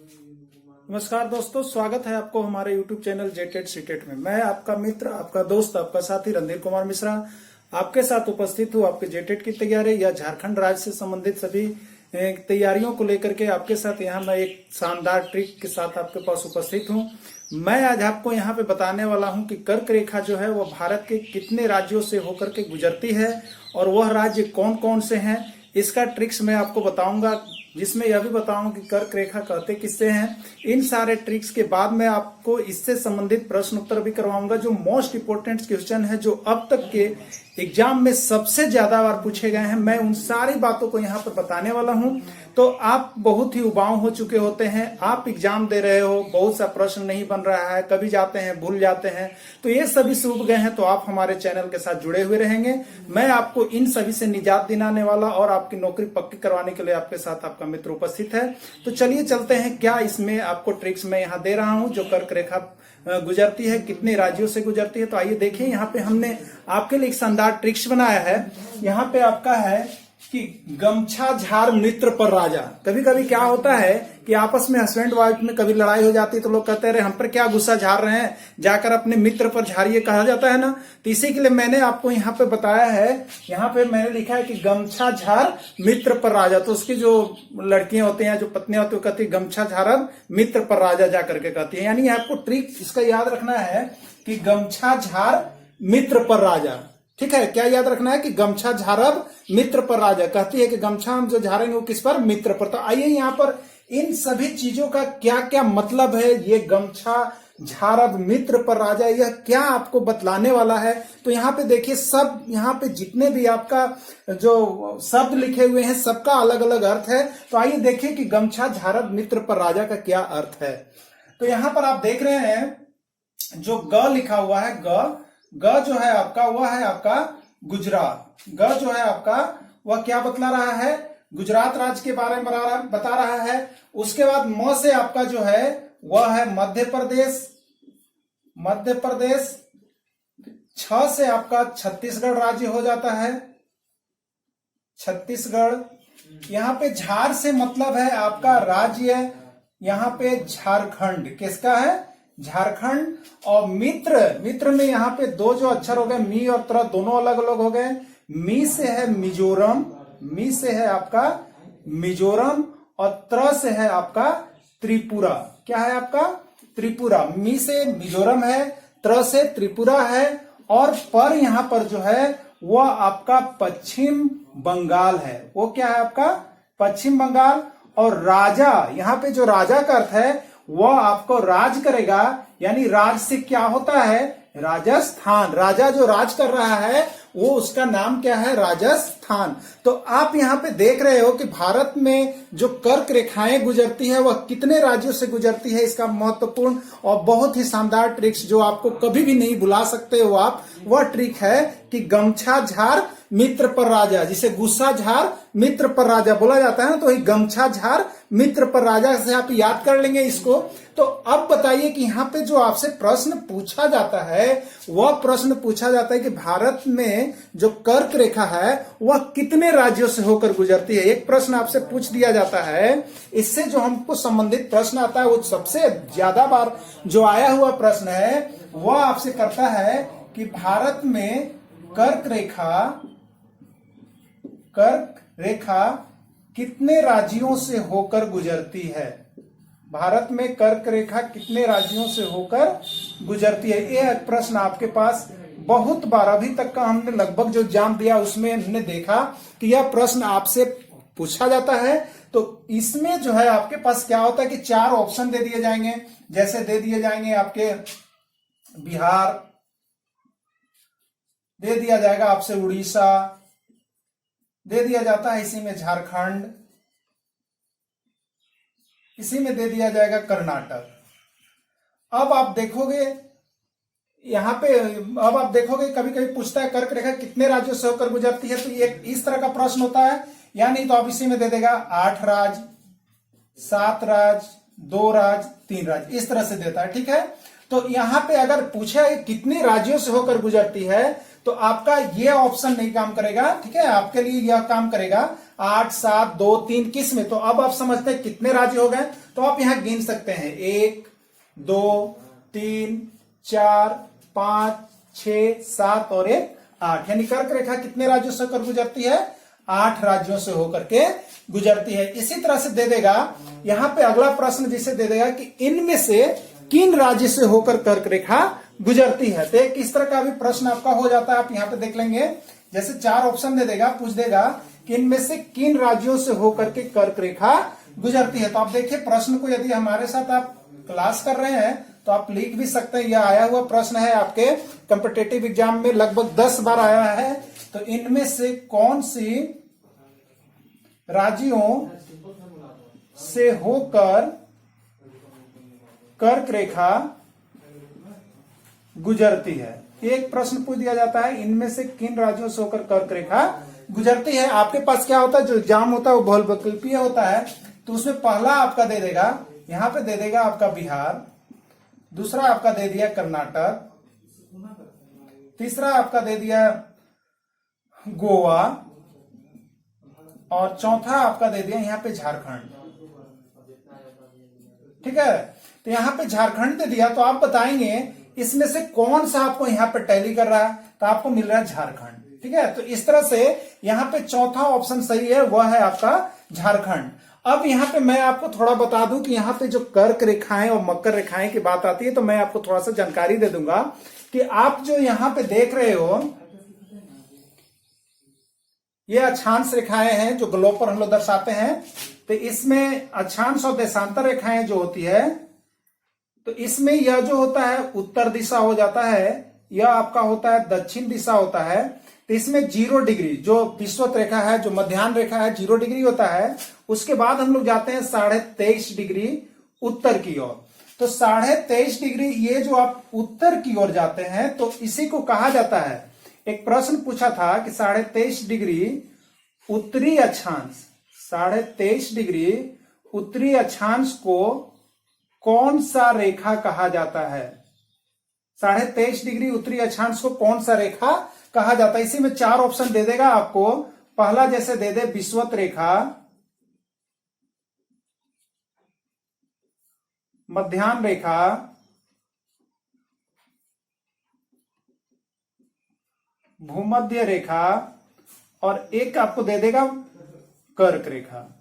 नमस्कार दोस्तों, स्वागत है आपको हमारे YouTube चैनल जेटेड सीटेड में। मैं आपका मित्र, आपका दोस्त, आपका साथी रणधीर कुमार मिश्रा आपके साथ उपस्थित हूँ। आपके जेटेड की तैयारी या झारखंड राज्य से संबंधित सभी तैयारियों को लेकर के आपके साथ यहाँ मैं एक शानदार ट्रिक के साथ आपके पास उपस्थित हूँ। मैं आज आपको यहाँ पे बताने वाला हूँ कि कर्क रेखा जो है वह भारत के कितने राज्यों से होकर के गुजरती है और वह राज्य कौन कौन से हैं, इसका ट्रिक्स मैं आपको बताऊंगा, जिसमें यह भी बताऊंगा कि कर्क रेखा कहते किससे हैं। इन सारे ट्रिक्स के बाद मैं आपको इससे संबंधित प्रश्न उत्तर भी करवाऊंगा, जो मोस्ट इंपोर्टेंट क्वेश्चन है, जो अब तक के एग्जाम में सबसे ज्यादा बार पूछे गए हैं। मैं उन सारी बातों को यहाँ पर बताने वाला हूँ। तो आप बहुत ही उबाऊ हो चुके होते हैं, आप एग्जाम दे रहे हो, बहुत सा प्रश्न नहीं बन रहा है, कभी जाते हैं भूल जाते हैं, तो ये सभी से उब गए हैं। तो आप हमारे चैनल के साथ जुड़े हुए रहेंगे। मैं आपको इन सभी से निजात दिलाने वाला और आपकी नौकरी पक्की करवाने के लिए आपके साथ आपका मित्र उपस्थित है। तो चलिए चलते हैं, क्या इसमें आपको ट्रिक्स मैं यहाँ दे रहा हूँ जो कर्क रेखा गुजरती है, कितने राज्यों से गुजरती है। तो आइए देखिए, यहाँ पे हमने आपके लिए एक शानदार ट्रिक्स बनाया है। यहाँ पे आपका है कि गमछा झार मित्र पर राजा। कभी कभी क्या होता है कि आपस में हस्बैंड वाइफ में कभी लड़ाई हो जाती है, तो लोग कहते हैं हम पर क्या गुस्सा झाड़ रहे हैं, जाकर अपने मित्र पर झाड़िए, कहा जाता है ना। तो इसी के लिए मैंने आपको यहाँ पे बताया है, यहाँ पे मैंने लिखा है कि गमछा झार मित्र पर राजा। तो उसकी जो लड़कियां होती हैं, जो पत्नियां होती है, कहती है गमछा झार मित्र पर राजा जा करके कहती है। यानी आपको ट्रिक इसका याद रखना है कि गमछा झार मित्र पर राजा। ठीक है, क्या याद रखना है कि गमछा झारब मित्र पर राजा। कहती है कि गमछा हम जो झाड़ेंगे वो किस पर, मित्र पर। तो आइए यहाँ पर इन सभी चीजों का क्या क्या मतलब है, ये गमछा झारब मित्र पर राजा, यह क्या आपको बतलाने वाला है। तो यहाँ पे देखिए, सब यहाँ पे जितने भी आपका जो शब्द लिखे हुए हैं, सबका अलग अलग अर्थ है। तो आइए देखिए कि गमछा झारब मित्र पर राजा का क्या अर्थ है। तो यहाँ पर आप देख रहे हैं जो ग लिखा हुआ है, ग जो है आपका वह है आपका गुजरात। ग जो है आपका वह क्या बतला रहा है, गुजरात राज्य के बारे में बता रहा है। उसके बाद म से आपका जो है वह है मध्य प्रदेश। मध्य प्रदेश। छ से आपका छत्तीसगढ़ राज्य हो जाता है, छत्तीसगढ़। यहाँ पे झार से मतलब है आपका राज्य, यहाँ पे झारखंड किसका है, झारखंड। और मित्र में यहाँ पे दो जो अक्षर हो गए, मी और त्र, दोनों अलग अलग हो गए। मी से है मिजोरम, मी से है आपका मिजोरम, और त्र से है आपका त्रिपुरा। क्या है आपका, त्रिपुरा। मी से मिजोरम है, त्र से त्रिपुरा है, और पर यहाँ पर जो है वह आपका पश्चिम बंगाल है। वो क्या है आपका, पश्चिम बंगाल। और राजा, यहाँ पे जो राजा का अर्थ है वह आपको राज करेगा, यानी राज से क्या होता है, राजस्थान। राजा जो राज कर रहा है वो उसका नाम क्या है, राजस्थान। तो आप यहाँ पे देख रहे हो कि भारत में जो कर्क रेखाएं गुजरती है वह कितने राज्यों से गुजरती है। इसका महत्वपूर्ण और बहुत ही शानदार ट्रिक्स जो आपको कभी भी नहीं भुला सकते हो आप, वह ट्रिक है कि गमछा झार मित्र पर राजा, जिसे गुस्सा झार मित्र पर राजा बोला जाता है ना, तो ये गमछा झार मित्र पर राजा से आप याद कर लेंगे इसको। तो अब बताइए कि यहाँ पे जो आपसे प्रश्न पूछा जाता है, वह प्रश्न पूछा जाता है कि भारत में जो कर्क रेखा है वह कितने राज्यों से होकर गुजरती है। एक प्रश्न आपसे पूछ दिया जाता है, इससे जो हमको संबंधित प्रश्न आता है वो सबसे ज्यादा बार जो आया हुआ प्रश्न है वह आपसे करता है कि भारत में कर्क रेखा कितने राज्यों से होकर गुजरती है। भारत में कर्क रेखा कितने राज्यों से होकर गुजरती है, यह प्रश्न आपके पास बहुत बार, अभी तक का हमने लगभग जो एग्जाम दिया उसमें हमने देखा कि यह प्रश्न आपसे पूछा जाता है। तो इसमें जो है आपके पास क्या होता है कि चार ऑप्शन दे दिए जाएंगे। जैसे दे दिए जाएंगे आपके बिहार, दे दिया जाएगा आपसे उड़ीसा, दे दिया जाता है इसी में झारखंड, इसी में दे दिया जाएगा कर्नाटक। अब आप देखोगे यहाँ पे, अब आप देखोगे कभी कभी पूछता है कर्क रेखा कितने राज्यों से होकर गुजरती है, तो ये इस तरह का प्रश्न होता है। या नहीं तो आप इसी में दे देगा 8 राज्य, 7 राज्य, 2 राज्य, 3 राज्य, इस तरह से देता है। ठीक है, तो यहाँ पे अगर पूछा है कितने राज्यों से होकर गुजरती है, तो आपका ये ऑप्शन नहीं काम करेगा, ठीक है, आपके लिए यह काम करेगा 8, 7, 2, 3 किस में। तो अब आप समझते हैं कितने राज्य हो गए, तो आप यहां गिन सकते हैं 1, 2, 3, 4, 5, 6, 7 और 1, 8। यानी कर्क रेखा कितने राज्यों से होकर गुजरती है, 8 राज्यों से होकर के गुजरती है। इसी तरह से दे देगा यहां पे अगला प्रश्न, जिसे दे देगा कि इनमें से किन राज्य से होकर कर्क रेखा गुजरती है। तो इस तरह का भी प्रश्न आपका हो जाता है, आप यहां पे देख लेंगे। जैसे 4 ऑप्शन दे देगा, पूछ देगा कि इनमें से किन राज्यों से होकर के कर्क रेखा गुजरती है। तो आप देखिए प्रश्न को, यदि हमारे साथ आप क्लास कर रहे हैं तो आप लिख भी सकते हैं। यह आया हुआ प्रश्न है आपके कॉम्पिटिटिव एग्जाम में, लगभग 10 बार आया है। तो इनमें से कौन सी राज्यों से होकर कर्क रेखा गुजरती है, एक प्रश्न पूछ दिया जाता है, इनमें से किन राज्यों से होकर कर्क रेखा गुजरती है। आपके पास क्या होता है, जो एग्जाम होता है वो बहुविकल्पीय होता है। तो उसमें पहला आपका दे देगा, यहां पे दे देगा आपका बिहार, दूसरा आपका दे दिया कर्नाटक, तीसरा आपका दे दिया गोवा और चौथा आपका दे दिया यहां पे झारखंड। ठीक है, तो यहां पे झारखंड दे दिया, तो आप बताएंगे इसमें से कौन सा आपको यहां पे टैली कर रहा है, तो आपको मिल रहा है झारखंड। ठीक है, तो इस तरह से यहां पे चौथा ऑप्शन सही है, वह है आपका झारखंड। अब यहां पे मैं आपको थोड़ा बता दूं कि यहां पे जो कर्क रेखाएं और मकर रेखाएं की बात आती है, तो मैं आपको थोड़ा सा जानकारी दे दूंगा कि आप जो यहां पे देख रहे हो, ये अक्षांश रेखाएं हैं जो ग्लोब पर हम लोग दर्शाते हैं। तो इसमें अक्षांश और देशांतर रेखाएं जो होती है, तो इसमें यह जो होता है उत्तर दिशा हो जाता है, यह आपका होता है दक्षिण दिशा होता है। तो इसमें 0 डिग्री जो विषुवत रेखा है, जो मध्याह्न रेखा है, 0 डिग्री होता है। उसके बाद हम लोग जाते हैं 23.5 डिग्री उत्तर की ओर। तो 23.5 डिग्री ये जो आप उत्तर की ओर जाते हैं, तो इसी को कहा जाता है, एक प्रश्न पूछा था कि 23.5 डिग्री उत्तरी अक्षांश, 23.5 डिग्री उत्तरी अक्षांश को कौन सा रेखा कहा जाता है। 23.5 डिग्री उत्तरी अक्षांश को कौन सा रेखा कहा जाता है। इसी में 4 ऑप्शन दे देगा आपको। पहला जैसे दे दे विषुवत रेखा, मध्याह्न रेखा, भूमध्य रेखा और एक आपको दे देगा कर्क रेखा।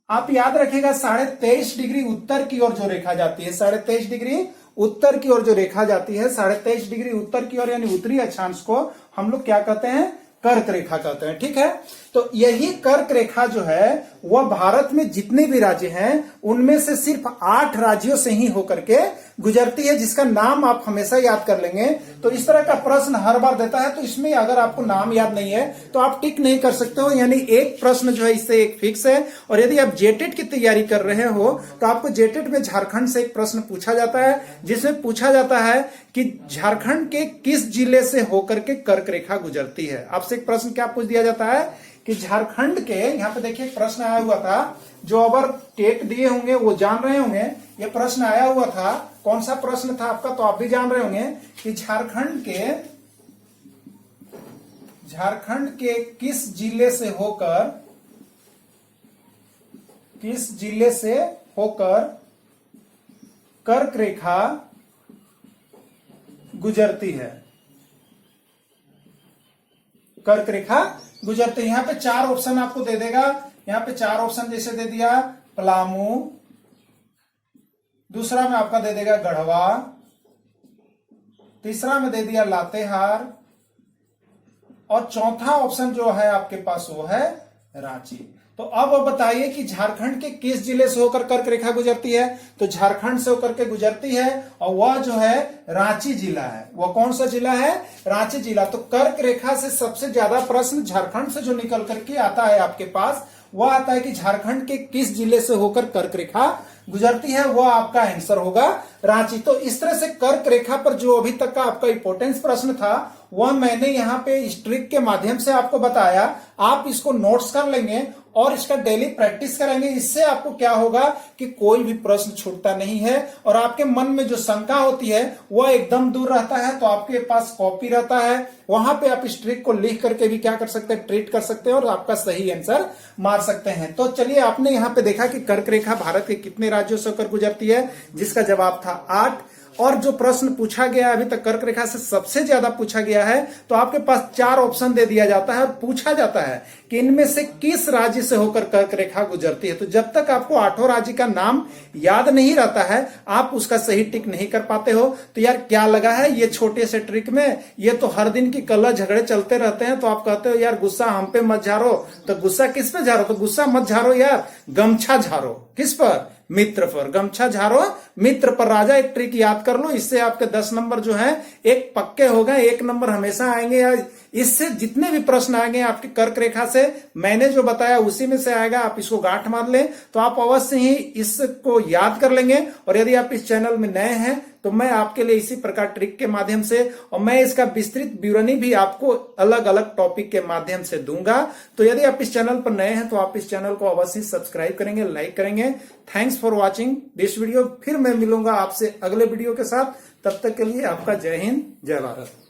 आप याद रखिएगा 23.5 डिग्री उत्तर की ओर जो रेखा जाती है, 23.5 डिग्री उत्तर की ओर जो रेखा जाती है, 23.5 डिग्री उत्तर की ओर यानी उत्तरी अक्षांश को हम लोग क्या कहते हैं, कर्क रेखा कहते हैं। ठीक है, तो यही कर्क रेखा जो है वह भारत में जितने भी राज्य हैं उनमें से सिर्फ 8 राज्यों से ही होकर के गुजरती है, जिसका नाम आप हमेशा याद कर लेंगे। तो इस तरह का प्रश्न हर बार देता है, तो इसमें अगर आपको नाम याद नहीं है तो आप टिक नहीं कर सकते हो, यानी एक प्रश्न जो है इससे एक फिक्स है। और यदि आप जेटेट की तैयारी कर रहे हो तो आपको जेटेट में झारखंड से एक प्रश्न पूछा जाता है, जिसमें पूछा जाता है कि झारखंड के किस जिले से होकर के कर्क रेखा गुजरती है। आपसे एक प्रश्न क्या पूछ दिया जाता है कि झारखंड के, यहां पे देखिए प्रश्न आया हुआ था, जो अगर टेट दिए होंगे वो जान रहे होंगे, ये प्रश्न आया हुआ था। कौन सा प्रश्न था आपका, तो आप भी जान रहे होंगे कि झारखंड के किस जिले से होकर कर्क रेखा गुजरती है, कर्क रेखा गुजरते। यहां पे 4 ऑप्शन आपको दे देगा। यहां पे 4 ऑप्शन जैसे दे दिया पलामू, दूसरा में आपका दे देगा गढ़वा, तीसरा में दे दिया लातेहार और चौथा ऑप्शन जो है आपके पास वो है रांची। तो अब बताइए कि झारखंड के किस जिले से होकर कर्क रेखा गुजरती है, तो झारखंड से होकर के गुजरती है और वह जो है रांची जिला है। वह कौन सा जिला है, रांची जिला। तो कर्क रेखा से सबसे ज्यादा प्रश्न झारखंड से जो निकल करके आता है आपके पास, वह आता है कि झारखंड के किस जिले से होकर कर्क रेखा गुजरती है, वह आपका आंसर होगा रांची। तो इस तरह से कर्क रेखा पर जो अभी तक का आपका इंपॉर्टेंस प्रश्न था वह मैंने यहाँ पे इस ट्रिक के माध्यम से आपको बताया। आप इसको नोट्स कर लेंगे और इसका डेली प्रैक्टिस करेंगे। इससे आपको क्या होगा कि कोई भी प्रश्न छूटता नहीं है और आपके मन में जो शंका होती है वह एकदम दूर रहता है। तो आपके पास कॉपी रहता है, वहां पे आप इस ट्रिक को लिख करके भी क्या कर सकते हैं, ट्रीट कर सकते हैं और आपका सही आंसर मार सकते हैं। तो चलिए, आपने यहाँ पे देखा कि कर्क रेखा भारत के कितने राज्यों से होकर गुजरती है, जिसका जवाब था 8। और जो प्रश्न पूछा गया अभी तक कर्क रेखा से सबसे ज्यादा पूछा गया है, तो आपके पास 4 ऑप्शन दे दिया जाता है और पूछा जाता है कि इनमें से किस राज्य से होकर कर्क रेखा गुजरती है। तो जब तक आपको 8 राज्य का नाम याद नहीं रहता है, आप उसका सही टिक नहीं कर पाते हो। तो यार क्या लगा है ये छोटे से ट्रिक में, ये तो हर दिन की कलह झगड़े चलते रहते हैं। तो आप कहते हो यार गुस्सा हम पे मत झारो, तो गुस्सा किस पे झारो, तो गुस्सा मत झारो यार, गमछा झारो। किस पर, मित्र पर। गमछा झारो मित्र पर राजा। एक ट्रिक याद कर लो, इससे आपके 10 नंबर जो है एक पक्के हो गए। 1 नंबर हमेशा आएंगे यार। इससे जितने भी प्रश्न आएंगे आपकी कर्क रेखा से, मैंने जो बताया उसी में से आएगा। आप इसको गांठ मार लें तो आप अवश्य ही इसको याद कर लेंगे। और यदि आप इस चैनल में नए हैं तो मैं आपके लिए इसी प्रकार ट्रिक के माध्यम से, और मैं इसका विस्तृत विवरणी भी आपको अलग अलग टॉपिक के माध्यम से दूंगा। तो यदि आप इस चैनल पर नए हैं तो आप इस चैनल को अवश्य सब्सक्राइब करेंगे, लाइक करेंगे। Thanks for watching this video. फिर मैं मिलूंगा आपसे अगले वीडियो के साथ। तब तक के लिए आपका जय हिंद, जय भारत।